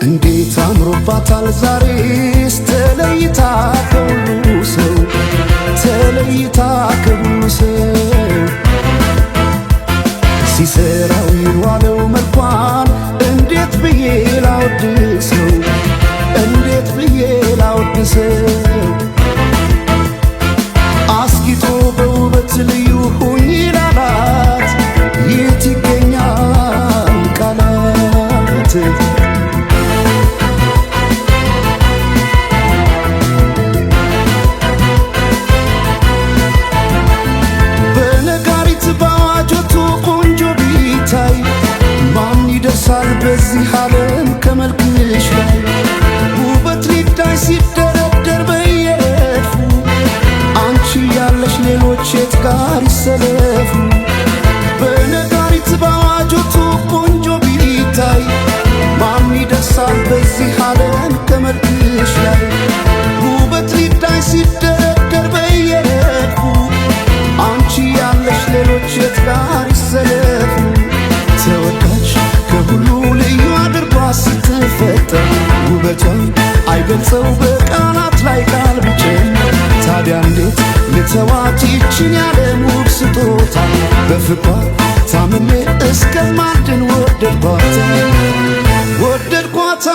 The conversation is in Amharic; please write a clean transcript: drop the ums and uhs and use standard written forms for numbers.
እንዴት አምሮባታል ዛሬስ ተለይታ ከሁሉ ሰው ተለይታ ከሁሉ ሰው ሲሰራው የዋለው መልኳን እንዴት ብዬ ላወድሰው እንዴት ብዬ ላወድሰው አስጊጦ በውበት ልዩ ሁኝ ላላት የት ይገኛል ቃላት በዚህ ዓለም ከመልክሽ ላይ ውበት ሊታይ ሲደረደር በየረድፉ አንቺ ያለሽ ሌሎች የት ጋር ይሰለፉ በነጋሪት ባዋጆቱ ቆንጆ ቢታይ ማን ይደርሳል በዚህ ዓለም ከመልክሽ ላይ ውበት ሊታይ ሲደረደር በየረድፉ አንቺ ያለሽ ሌሎች የት ጋር ይሰለፉ ተወዳጅ ከሁሉ ልዩ አድርጓ ስትፈጠር ውበቷን አይገልጸው በቃላት ላይ ቃል ቢጨምር ታዲያ እንዴት ልተዋት ይችን ያለም ውብ ስጦታ በፍቅሯ ታምሜ እስከማድን ወደድኳታ